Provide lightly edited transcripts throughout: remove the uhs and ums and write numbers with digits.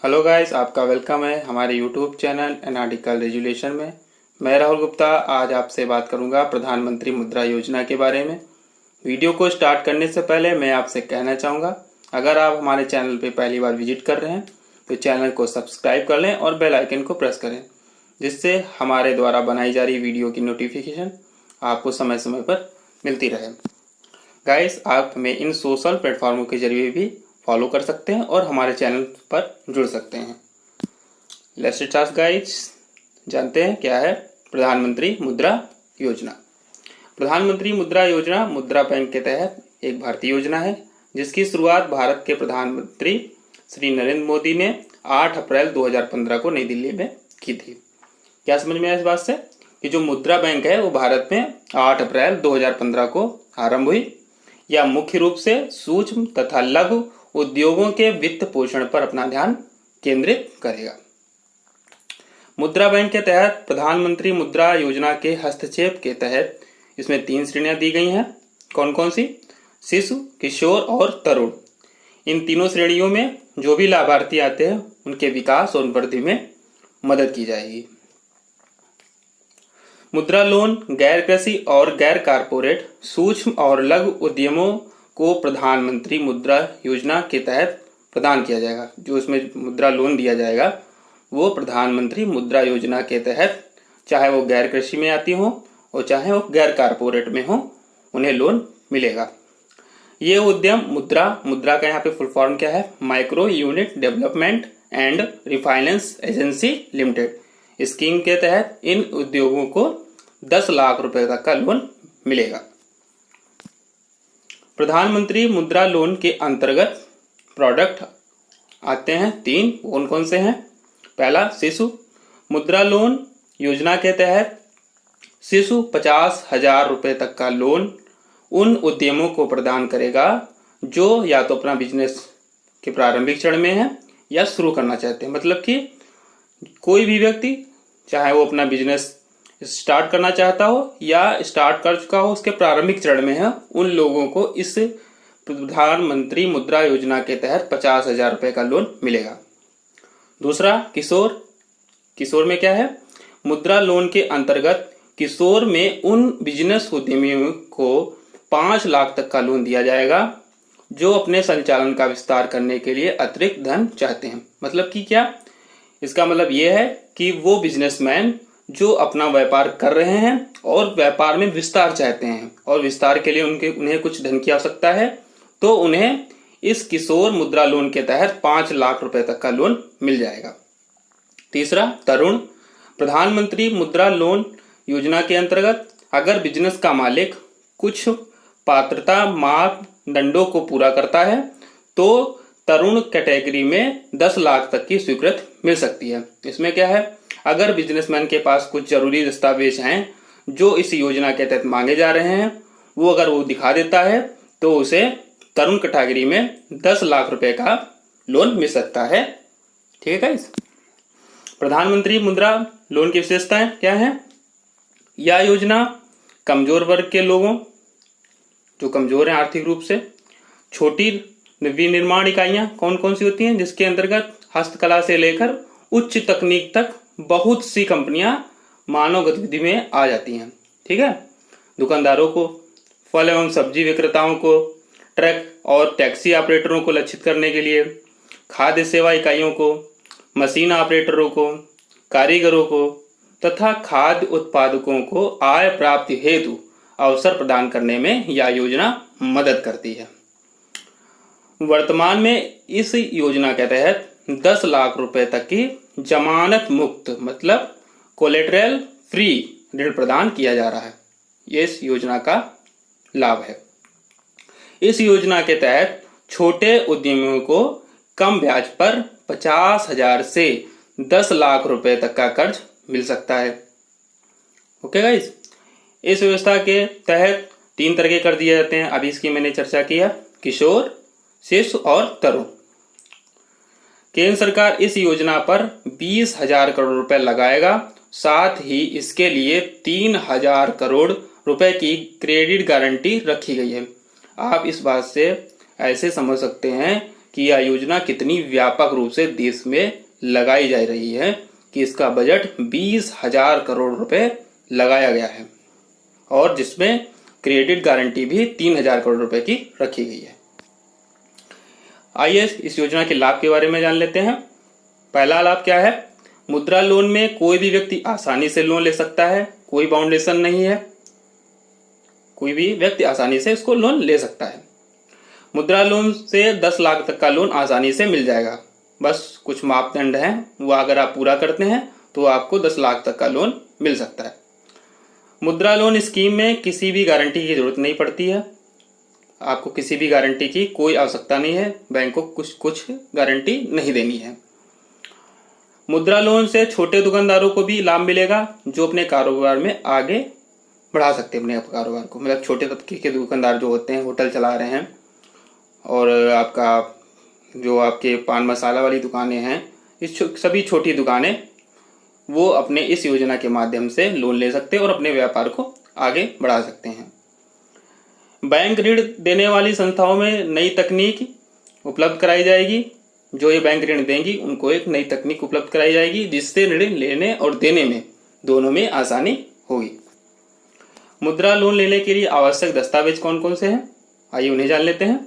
Hello guys, आपका welcome है हमारे यूट्यूब चैनल एनालिटिकल रेजुलेशन में। मैं राहुल गुप्ता आज आपसे बात करूंगा प्रधानमंत्री मुद्रा योजना के बारे में। वीडियो को स्टार्ट करने से पहले मैं आपसे कहना चाहूँगा, अगर आप हमारे चैनल पर पहली बार विजिट कर रहे हैं तो चैनल को सब्सक्राइब कर लें और बेल आइकन को प्रेस करें, जिससे हमारे द्वारा बनाई जा रही वीडियो की नोटिफिकेशन आपको समय समय पर मिलती रहे। गाइस, आप हमें इन सोशल प्लेटफॉर्मों के जरिए भी फॉलो कर सकते हैं और हमारे चैनल पर जुड़ सकते हैं। लेट्स स्टार्ट गाइस, जानते हैं क्या है प्रधानमंत्री मुद्रा योजना। प्रधानमंत्री मुद्रा योजना मुद्रा बैंक के तहत एक भारतीय योजना है, जिसकी शुरुआत भारत के प्रधानमंत्री श्री नरेंद्र मोदी ने 8 अप्रैल 2015 को नई दिल्ली में की थी। क्या समझ में आया इस बात से कि जो मुद्रा बैंक है वो भारत में 8 अप्रैल 2015 को आरंभ हुई। यह मुख्य रूप से सूक्ष्म तथा लघु उद्योगों के वित्त पोषण पर अपना ध्यान केंद्रित करेगा। मुद्रा बैंक के तहत प्रधानमंत्री मुद्रा योजना के हस्तक्षेप के तहत इसमें 3 श्रेणियां दी गई हैं। कौन कौन सी? शिशु, किशोर और तरुण। इन तीनों श्रेणियों में जो भी लाभार्थी आते हैं उनके विकास और वृद्धि में मदद की जाएगी। मुद्रा लोन गैर कृषि और गैर कारपोरेट सूक्ष्म और लघु उद्यमों को प्रधानमंत्री मुद्रा योजना के तहत प्रदान किया जाएगा। जो इसमें मुद्रा लोन दिया जाएगा वो प्रधानमंत्री मुद्रा योजना के तहत, चाहे वो गैर कृषि में आती हो और चाहे वो गैर कारपोरेट में हो, उन्हें लोन मिलेगा। ये उद्यम मुद्रा का यहाँ पे फुल फॉर्म क्या है? Micro unit development and refinance agency limited. Scheme के तहत इन उद्योगों को 10 लाख रुपए तक का लोन मिलेगा। प्रधानमंत्री मुद्रा लोन के अंतर्गत प्रोडक्ट आते हैं 3। कौन कौन से हैं? पहला, शिशु मुद्रा लोन योजना के तहत शिशु 50,000 रुपए तक का लोन उन उद्यमों को प्रदान करेगा जो या तो अपना बिजनेस के प्रारंभिक चरण में है या शुरू करना चाहते हैं। मतलब कि कोई भी व्यक्ति, चाहे वो अपना बिजनेस स्टार्ट करना चाहता हो या स्टार्ट कर चुका हो, उसके प्रारंभिक चरण में है, उन लोगों को इस प्रधानमंत्री मुद्रा योजना के तहत 50,000 रुपए का लोन मिलेगा। दूसरा, किशोर में क्या है? मुद्रा लोन के अंतर्गत किशोर में उन बिजनेस उद्यमियों को 5 लाख तक का लोन दिया जाएगा जो अपने संचालन का विस्तार करने के लिए अतिरिक्त धन चाहते हैं। मतलब कि क्या? इसका मतलब यह है कि वो बिजनेसमैन जो अपना व्यापार कर रहे हैं और व्यापार में विस्तार चाहते हैं और विस्तार के लिए उन्हें कुछ धन की आवश्यकता है, तो उन्हें इस किशोर मुद्रा लोन के तहत 5 लाख रुपए तक का लोन मिल जाएगा। तीसरा, तरुण प्रधानमंत्री मुद्रा लोन योजना के अंतर्गत अगर बिजनेस का मालिक कुछ पात्रता मापदंडों को पूरा करता है तो तरुण कैटेगरी में 10 लाख तक की स्वीकृति मिल सकती है। इसमें क्या है? अगर बिजनेसमैन के पास कुछ जरूरी दस्तावेज हैं जो इस योजना के तहत मांगे जा रहे हैं, वो अगर वो दिखा देता है तो उसे तरुण कैटेगरी में 10 लाख रुपए का लोन मिल सकता है। ठीक है गाइस? प्रधानमंत्री मुद्रा लोन की विशेषताएं क्या है? यह योजना कमजोर वर्ग के लोगों, जो कमजोर हैं आर्थिक रूप से, छोटी विनिर्माण इकाइयां कौन कौन सी होती हैं जिसके अंतर्गत हस्तकला से लेकर उच्च तकनीक तक बहुत सी कंपनियां मानव गतिविधि में आ जाती हैं। ठीक है? दुकानदारों को, फल एवं सब्जी विक्रेताओं को, ट्रक और टैक्सी ऑपरेटरों को लक्षित करने के लिए, खाद्य सेवा इकाइयों को, मशीन ऑपरेटरों को, कारीगरों को तथा खाद्य उत्पादकों को आय प्राप्ति हेतु अवसर प्रदान करने में यह योजना मदद करती है। वर्तमान में इस योजना के तहत 10 लाख रुपए तक की जमानत मुक्त, मतलब कोलेटरल फ्री ऋण प्रदान किया जा रहा है। ये इस योजना का लाभ है। इस योजना के तहत छोटे उद्यमियों को कम ब्याज पर 50,000 से 10 लाख रुपए तक का कर्ज मिल सकता है। Okay guys? इस व्यवस्था के तहत 3 तरह के कर्ज दिए जाते हैं। अभी इसकी मैंने चर्चा किया, किशोर, शिशु और तरुण। केंद्र सरकार इस योजना पर 20,000 करोड़ रुपए लगाएगा। साथ ही इसके लिए 3,000 करोड़ रुपए की क्रेडिट गारंटी रखी गई है। आप इस बात से ऐसे समझ सकते हैं कि यह योजना कितनी व्यापक रूप से देश में लगाई जा रही है कि इसका बजट 20,000 करोड़ रुपए लगाया गया है और जिसमें क्रेडिट गारंटी भी 3,000 करोड़ रुपए की रखी गई है। आइए इस योजना के लाभ के बारे में जान लेते हैं। पहला लाभ क्या है? मुद्रा लोन में कोई भी व्यक्ति आसानी से लोन ले सकता है, कोई बाउंडेशन नहीं है, कोई भी व्यक्ति आसानी से इसको लोन ले सकता है। मुद्रा लोन से 10 लाख तक का लोन आसानी से मिल जाएगा, बस कुछ मापदंड हैं, वो अगर आप पूरा करते हैं तो आपको 10 लाख तक का लोन मिल सकता है। मुद्रा लोन स्कीम में किसी भी गारंटी की जरूरत नहीं पड़ती है, आपको किसी भी गारंटी की कोई आवश्यकता नहीं है, बैंक को कुछ गारंटी नहीं देनी है। मुद्रा लोन से छोटे दुकानदारों को भी लाभ मिलेगा जो अपने कारोबार में आगे बढ़ा सकते हैं अपने कारोबार को। मतलब छोटे तबके के दुकानदार जो होते हैं, होटल चला रहे हैं और आपका जो आपके पान मसाला वाली दुकानें हैं, इस सभी छोटी दुकानें वो अपने इस योजना के माध्यम से लोन ले सकते हैं और अपने व्यापार को आगे बढ़ा सकते हैं। बैंक ऋण देने वाली संस्थाओं में नई तकनीक उपलब्ध कराई जाएगी। जो ये बैंक ऋण देंगी उनको एक नई तकनीक उपलब्ध कराई जाएगी जिससे ऋण लेने और देने में दोनों में आसानी होगी। मुद्रा लोन लेने के लिए आवश्यक दस्तावेज कौन कौन से हैं, आइए उन्हें जान लेते हैं।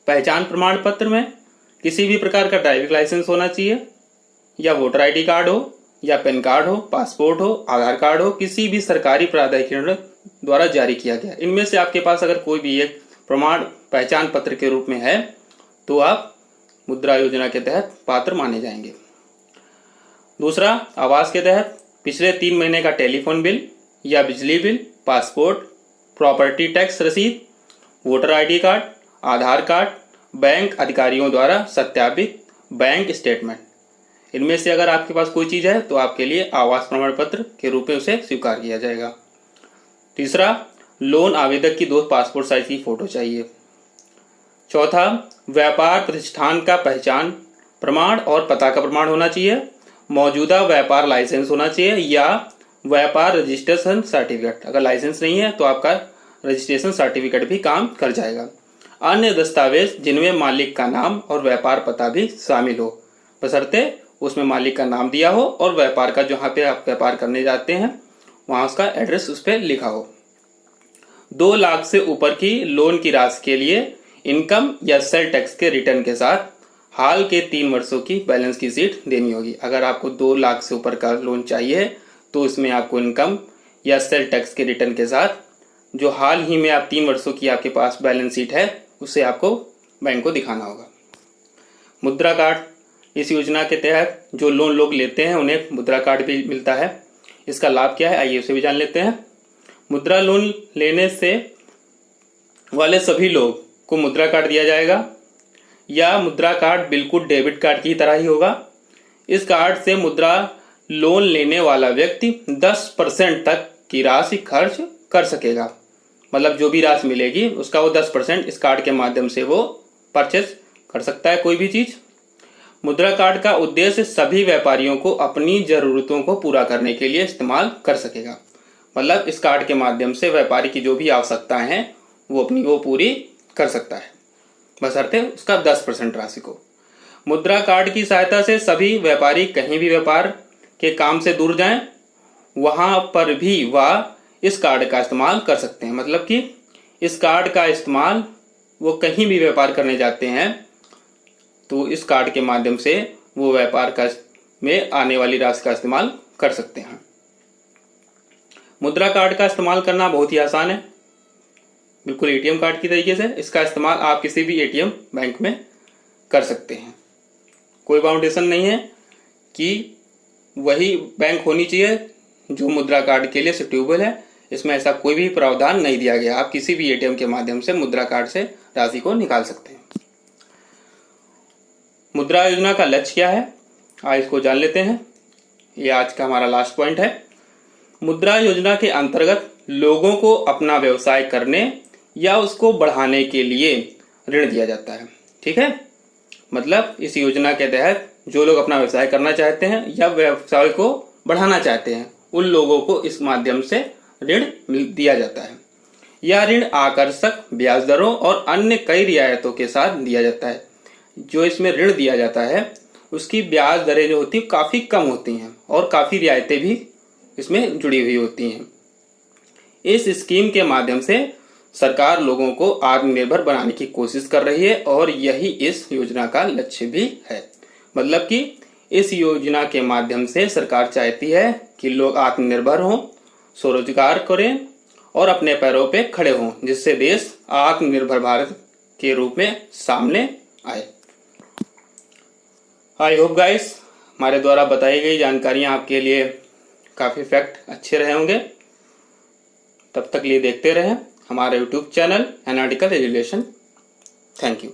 पहचान प्रमाण पत्र में किसी भी प्रकार का ड्राइविंग लाइसेंस होना चाहिए, या वोटर आईडी कार्ड हो, या पैन कार्ड हो, पासपोर्ट हो, आधार कार्ड हो, किसी भी सरकारी प्राधिकरण द्वारा जारी किया गया। इनमें से आपके पास अगर कोई भी एक प्रमाण पहचान पत्र के रूप में है तो आप मुद्रा योजना के तहत पात्र माने जाएंगे। दूसरा, आवास के तहत पिछले 3 महीने का टेलीफोन बिल या बिजली बिल, पासपोर्ट, प्रॉपर्टी टैक्स रसीद, वोटर आईडी कार्ड, आधार कार्ड, बैंक अधिकारियों द्वारा सत्यापित बैंक स्टेटमेंट, इनमें से अगर आपके पास कोई चीज है तो आपके लिए आवास प्रमाण पत्र के रूप में उसे स्वीकार किया जाएगा। तीसरा, लोन आवेदक की 2 पासपोर्ट साइज की फोटो चाहिए। चौथा, व्यापार प्रतिष्ठान का पहचान प्रमाण और पता का प्रमाण होना चाहिए। मौजूदा व्यापार लाइसेंस होना चाहिए या व्यापार रजिस्ट्रेशन सर्टिफिकेट। अगर लाइसेंस नहीं है तो आपका रजिस्ट्रेशन सर्टिफिकेट भी काम कर जाएगा। अन्य दस्तावेज जिनमें मालिक का नाम और व्यापार पता भी शामिल हो, बशर्ते उसमें मालिक का नाम दिया हो और व्यापार का जहां पे आप व्यापार करने जाते हैं वहां उसका एड्रेस उस पर लिखा हो। 2 लाख से ऊपर की लोन की राशि के लिए इनकम या सेल टैक्स के रिटर्न के साथ हाल के 3 वर्षों की बैलेंस की शीट देनी होगी। अगर आपको 2 लाख से ऊपर का लोन चाहिए तो इसमें आपको इनकम या सेल टैक्स के रिटर्न के साथ जो हाल ही में आप 3 वर्षों की आपके पास बैलेंस शीट है उसे आपको बैंक को दिखाना होगा। मुद्रा कार्ड, इस योजना के तहत जो लोन लोग लेते हैं उन्हें मुद्रा कार्ड भी मिलता है। इसका लाभ क्या है, आइए उसे भी जान लेते हैं। मुद्रा लोन लेने से वाले सभी लोग को मुद्रा कार्ड दिया जाएगा या मुद्रा कार्ड बिल्कुल डेबिट कार्ड की तरह ही होगा। इस कार्ड से मुद्रा लोन लेने वाला व्यक्ति 10% तक की राशि खर्च कर सकेगा। मतलब जो भी राशि मिलेगी उसका वो 10% इस कार्ड के माध्यम से वो परचेज कर सकता है कोई भी चीज। मुद्रा कार्ड का उद्देश्य सभी व्यापारियों को अपनी जरूरतों को पूरा करने के लिए इस्तेमाल कर सकेगा। मतलब इस कार्ड के माध्यम से व्यापारी की जो भी आवश्यकताएं हैं वो पूरी कर सकता है, बशर्ते उसका 10% राशि को। मुद्रा कार्ड की सहायता से सभी व्यापारी कहीं भी व्यापार के काम से दूर जाएं, वहां पर भी वह इस कार्ड का इस्तेमाल कर सकते हैं। मतलब कि इस कार्ड का इस्तेमाल वो कहीं भी व्यापार करने जाते हैं तो इस कार्ड के माध्यम से वो व्यापार का में आने वाली राशि का इस्तेमाल कर सकते हैं। मुद्रा कार्ड का इस्तेमाल करना बहुत ही आसान है, बिल्कुल एटीएम कार्ड की तरीके से। इसका इस्तेमाल आप किसी भी एटीएम बैंक में कर सकते हैं। कोई बाउंडेशन नहीं है कि वही बैंक होनी चाहिए जो मुद्रा कार्ड के लिए सुटेबल है। इसमें ऐसा कोई भी प्रावधान नहीं दिया गया। आप किसी भी एटीएम के माध्यम से मुद्रा कार्ड से राशि को निकाल सकते हैं। मुद्रा योजना का लक्ष्य क्या है, आज इसको जान लेते हैं। ये आज का हमारा लास्ट पॉइंट है। मुद्रा योजना के अंतर्गत लोगों को अपना व्यवसाय करने या उसको बढ़ाने के लिए ऋण दिया जाता है। ठीक है, मतलब इस योजना के तहत जो लोग अपना व्यवसाय करना चाहते हैं या व्यवसाय को बढ़ाना चाहते हैं उन लोगों को इस माध्यम से ऋण दिया जाता है। यह ऋण आकर्षक ब्याज दरों और अन्य कई रियायतों के साथ दिया जाता है। जो इसमें ऋण दिया जाता है उसकी ब्याज दरें जो होती है काफ़ी कम होती हैं और काफ़ी रियायतें भी इसमें जुड़ी हुई होती हैं। इस स्कीम के माध्यम से सरकार लोगों को आत्मनिर्भर बनाने की कोशिश कर रही है और यही इस योजना का लक्ष्य भी है। मतलब कि इस योजना के माध्यम से सरकार चाहती है कि लोग आत्मनिर्भर हों, स्वरोजगार करें और अपने पैरों पे खड़े हों, जिससे देश आत्मनिर्भर भारत के रूप में सामने आए। आई होप गाइस हमारे द्वारा बताई गई जानकारियां आपके लिए काफ़ी फैक्ट अच्छे रहे होंगे। तब तक लिए देखते रहें हमारे YouTube channel analytical education. Thank you.